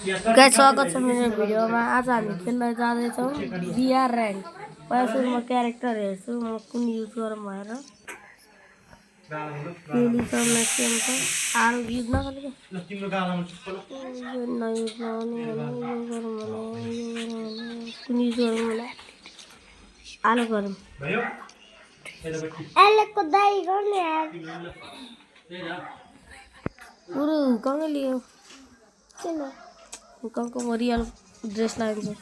Guys स्वागत छ मेरो भिडियोमा। आज हामी खेल्न जाँदैछौँ बिआर र्याङ्क। पहिला सुरु म क्यारेक्टर हेर्छु म कुन युज गरौँ भनेर। पेलिसन म्याक्सिमम छ आरो युज नगर्ने के यो नयुज नगर्ने होइन यो गरौँ भने कुन युज गरौँ भने आलो गरौँ। आलोको दाइ गर्ने यार पुरो हुकाउँदै लियो किन हुकाउँको म रियल ड्रेस लगाइदिन्छु।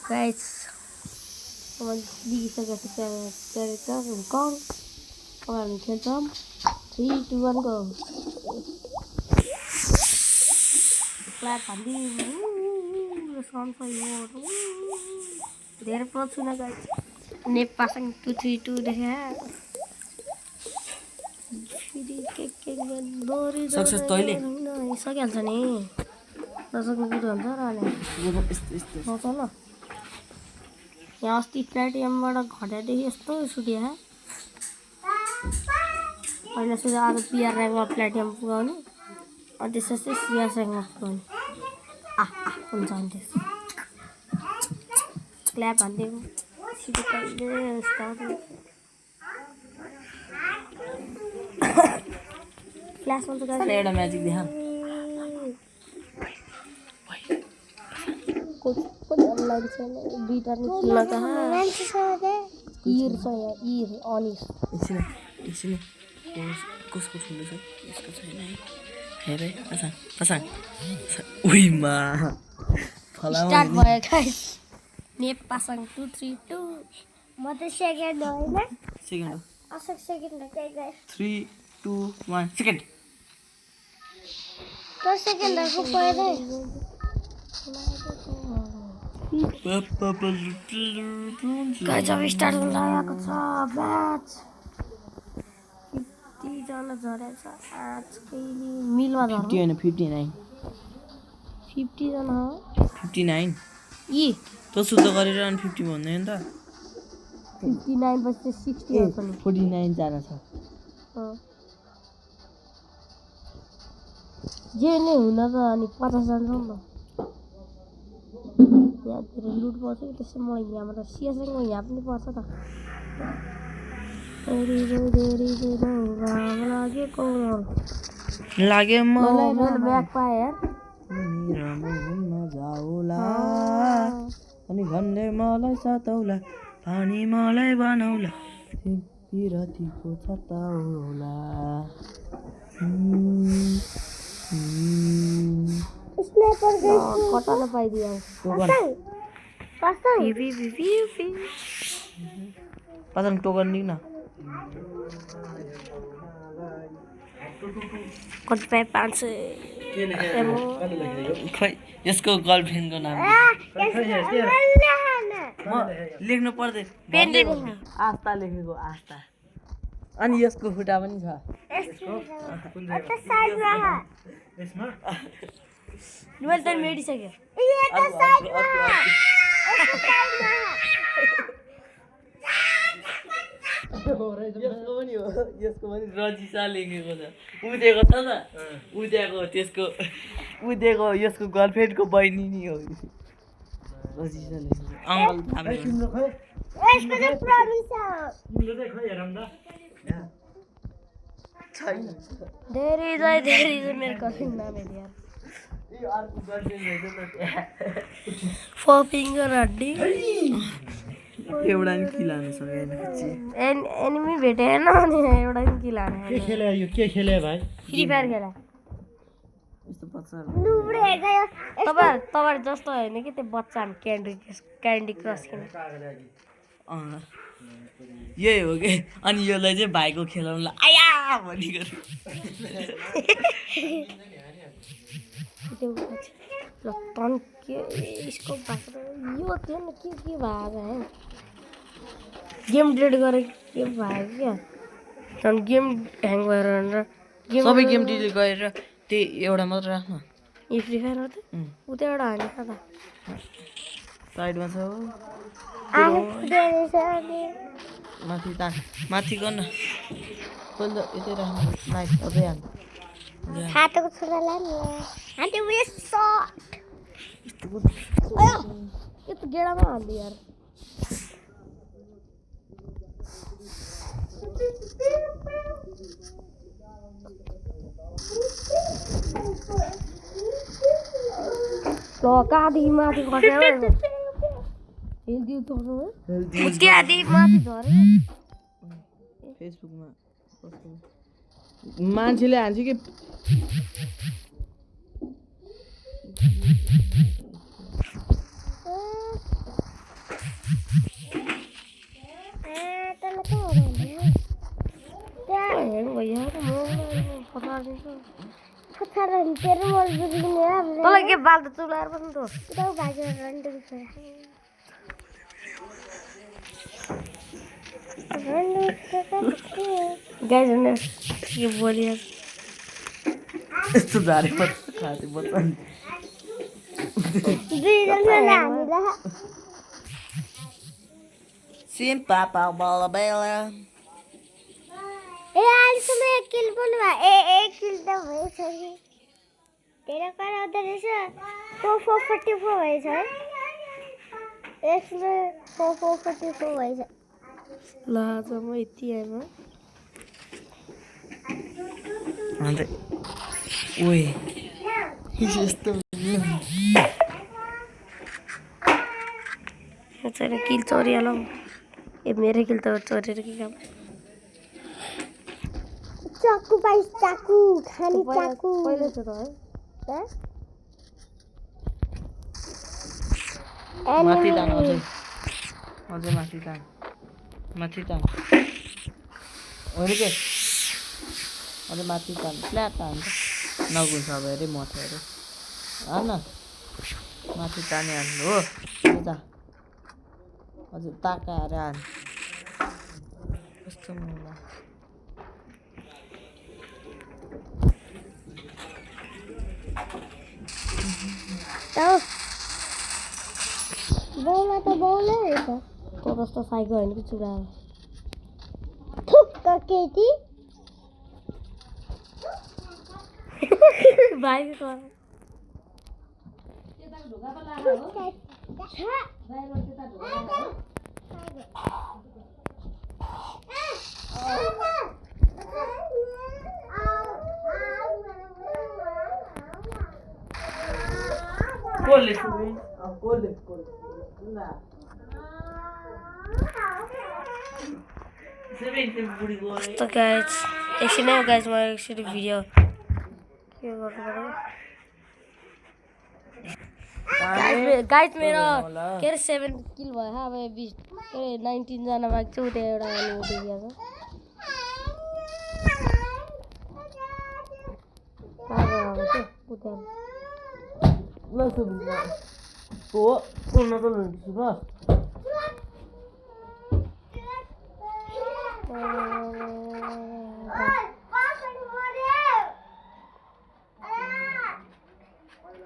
गाइस अब लिइसकेको छ क्यारेक्टर हुकाउँ। अब हामी खेल्छौँ 3, 2, 1 गो। क्ल्याप हान्दिउँ धेरै प्रो छु न गाइस। नेपासँग 2, 3, 2 देखा सक्सेस तैँले सकिहाल्छ नि नसक्ने कुरो हुन्छ र ल यहाँ अस्ति प्लेटियमबाट घटाएदेखि यस्तो सुट्यो अहिले सुरु आज पिआर र्याङ्कमा प्लेटियम पुगाउने अनि त्यसपछि सिआर र्याङ्कमा पुगाउने हुन्छ अनि त्यस क्ल्याप हान्दिउँ सिधै कहिले फ्ल्यास हुन्छ गाइस। एउटा म्याजिक देखा अनलाइन छ दुईटा निस्किन कहाँ इर छ यहाँ इर अनिस एकछिन कसको ठुलो छ यसको छैन है हेर है पसाङ उइमा स्टार्ट भयो गाइस। नेपासँग 2, 3, 2 म त सेकेन्ड होइन सेकेन्ड अशोक सेकेन्ड हो क्या गाइस 3, 2, 1 सेकेन्ड तो सेकेन्डहरुको पहिरै गाइस अब स्टार्ट हुन लागेको छ म्याच। 50 जना झरेछ आज कहिले मिलमा झर्नु 50 हैन 59 50 जना हो 59 यी त सुत्त गरेर अनि 50 भन्दैन त 59 पछि 60 आउँछ नि 49 जना छ जे नै हुन त अनि 50 जना छ नि त यहाँतिर लुट पर्छ कि त्यसै मलाई यहाँबाट सिएसको यहाँ पनि पर्छ त लाग्यो मलाई ब्याग पाएँ यार जाउला अनि घन्ने मलाई सताउला पानी मलाई बनाउला पिरतीको छताउला स्नाइपर गाइस कटाउन पाइदियो पास्ता पसंद टोकन लिन कति पाए 500 खै यसको गर्लफ्रेन्डको नाम म लेख्नु पर्दै आस्था लेखेको आस्था अनि यसको खुट्टा पनि छ मैले त मेडिसक्यो यसको पनि रजिसा लेखेको छ उदेको छ त उदेको त्यसको उदेको यसको गर्लफ्रेन्डको बहिनी नि हो रजिसा लेखेको अङ्कल यसको चाहिँ प्रमिस छैन धेरै मेरो गर्लफ्रेन्ड नाम हेर यार यो अर्को गर्लफ्रेन्ड रहेछ त 4 फिङ्गर हड्डी एउटा नि किलाउनु सकेन एनिमी भेटेन अनि एउटा नि किलाएन के खेले भाइ फ्री फायर खेला यस्तो बच्चा तपाईहरु जस्तो होइन कि त्यो बच्चा क्यान्डी क्रस किन यही हो कि अनि यसलाई चाहिँ भाइको खेलाउनुलाई आया भनी गरे ल तन के यसको भाषा यो के न के भएको है गेम डिलिट गरे के भयो क्या झन् गेम ह्याङ भएर सबै गेम डिलिट गरेर त्यही एउटा मात्र राख्नु यो फ्री फायर हो त उ त एउटा हाने त साइडमा छ हो आफू देखेछ अनि माथि तान माथि गर्न पहिलो यतै राख्नु नाइट अझै हाल्नु हातको छोरालाई नि हाते उयो सट यो त गेडामा हाल्दै यार ल कहाँदेखि माथि खसेर हेल्दी उठाउँछौ है त्यहाँदेखि माथि झऱ्यो फेसबुकमा मान्छेले हान्छ कि तँलाई के बाल त चुलाएर बस्नु त गाइजहरूले के बोलिहाल्छ यस्तो झारेको खाँदै बच्चा सिम पापा बला बेला एक किल पनि भयो एक किल त भएछ कि धेरै कराउँदो रहेछ 4444 भएछ है यसमा 4444 भएछ ल आज म यति आएँ अन्त ओए यस्तो चाहिँ किल चोरिहालौँ ए मेरो किल त चोरेर के काम चाकु पाइस चाकु खाने चाकु पहिलो छ त है माथि तान अझै अझै माथि तान होइन के अझै माथि तान फ्ल्याट तान नगुन्छ अब अरे मथ्यो अरे हान माथि ताने हाल्नु हो यता अझै ताकाएर हाल कस्तो मलाई बाउमा त बाउले रहेछ तँ जस्तो साइको होइन कि चुरा थुक्क केटी भाइको कोले कोले ना तो गाइज एकछिन है गाइज म एकचोटि भिडियो के गर्नु पर्यो गाइज मेरो के अरे 7 किल भयो अब 20 के अरे 19 जना बाँकी छ उता एउटा देखिया छ उता ल हो पूर्ण त ल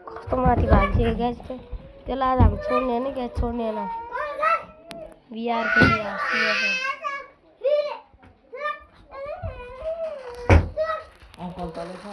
कस्तो माथि भागिसक्यो ग्यास त्यसलाई आज हामी छोड्ने होइन ग्यास छोड्ने होइन बिहार अङ्कल तलै छ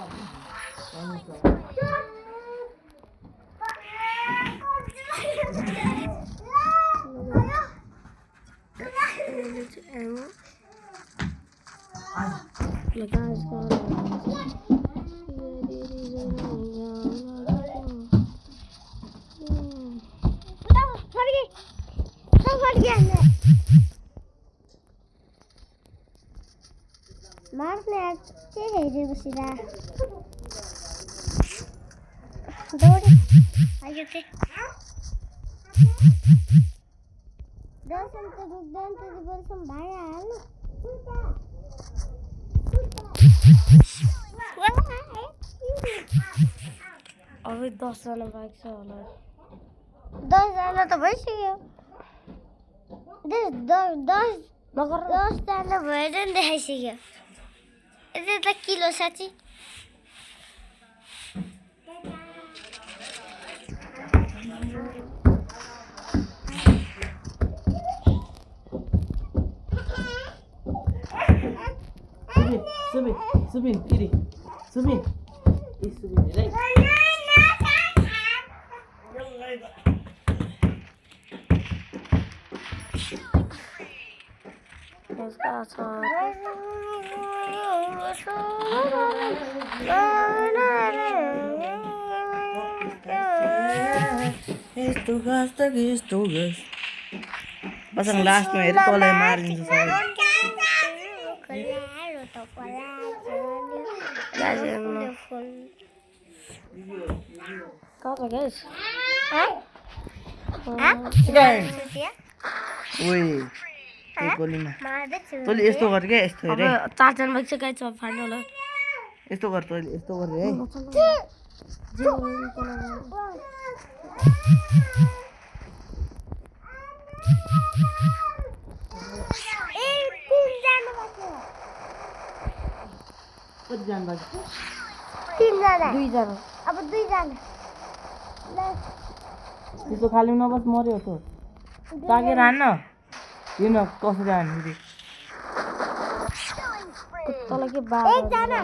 मार्ने के हेरेको सिधा दौडे आयो ते दर्शन त रुक्दैन त बोल्छम भाइ हाल अब 10 जना बाँकी छ होला 10 जना त भइसक्यो 10 जना भएर नि देखाइसक्यो यता त किलो साँच्ची सुबिन किरी सुबिन ए सुबिन हेर यस्तो घाँस बसङ लास्टमा हेर तँलाई मारिदिन्छ सबै गोलीमा तैँले यस्तो गर क्या यस्तो हेरे चारजना बाइक चाहिँ गाइस अब फाइनल हो यस्तो गर तैँले यस्तो गर है कतिजना बाँकी छ 3 जना 2 जना अब 2 जना त्यस्तो खाली नबस मर्यो त ताकेर हान्न हिँड कसरी हान्नु फेरि तँलाई के बा एक जना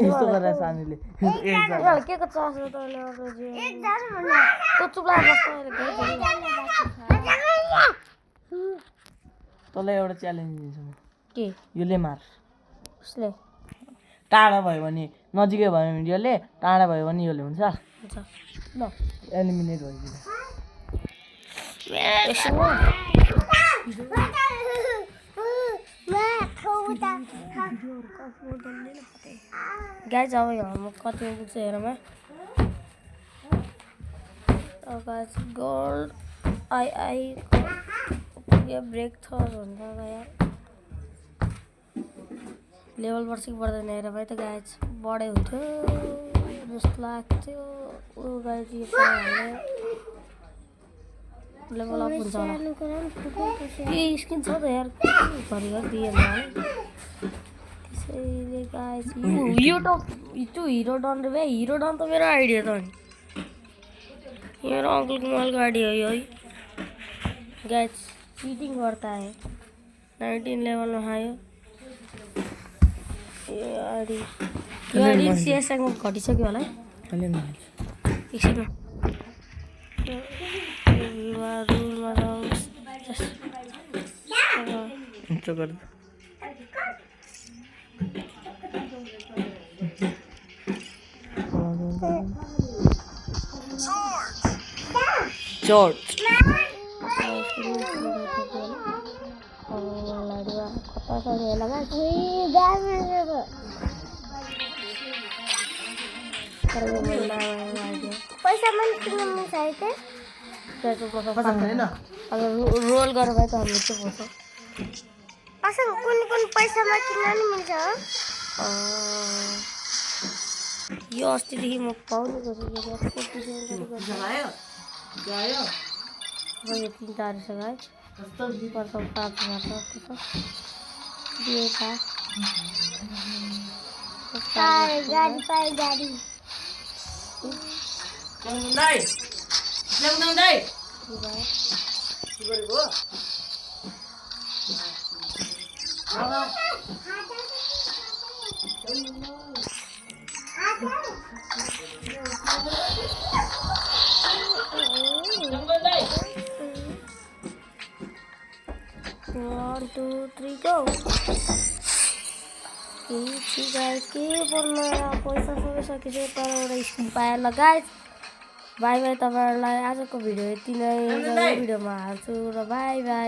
यस्तो गरेर सानीले एकजना के को चासो तँले एक जना भन्नु तँ चुप लाएर बस्छ तँलाई एउटा च्यालेन्ज दिन्छु म के योले मार उसले टाढा भयो भने नजिकै भयो भने योले टाढा भयो भने योले हुन्छ हुन्छ ल एलिमिनेट भइदिनु गाइस अब म कतिमा पुग्छ हेरौँ गाइस गोल्ड आई पुग्यो ब्रेक थर्ड हुन्छ यार लेभल बढ्छ कि बढ्दैन हेर भाइ त गाइस बढे हुन्थ्यो जस्तो लाग्थ्यो ऊ गाइस यो लेभल अप हुन्छ होला ए स्किन छ त यार घरिघरि दिएन त्यसैले गाइस यो त त्यो हिरो डन रे भाइ हिरो डन त मेरो आइडिया त नि मेरो अङ्कलको मोबाइलको आइडिया हो यो है गाइस चीटिंग करता है 19 लेवल में आयो यो आइडी सीएस मा घटिसक्यो होला है एकछिनमा Short. पैसा मन किन्नु चाहिए अगर रोल गरेर भए त हामीले चाहिँ पाउँछ असन कुन पैसामा किन्न नि मिल्छ यो अस्तिदेखि म पाउने गरिरहेको यो 3 तारिक छ गाइस वर्ष 5,000 दिएका गाडी One, two, three, go. Guys के बोल्नु पैसा सबै सकिसक्यो तर एउटा स्किन पाएर ल गाइस बाई बाई तपाईँहरूलाई आजको भिडियो यति नै भिडियोमा हाल्छु र बाई बाई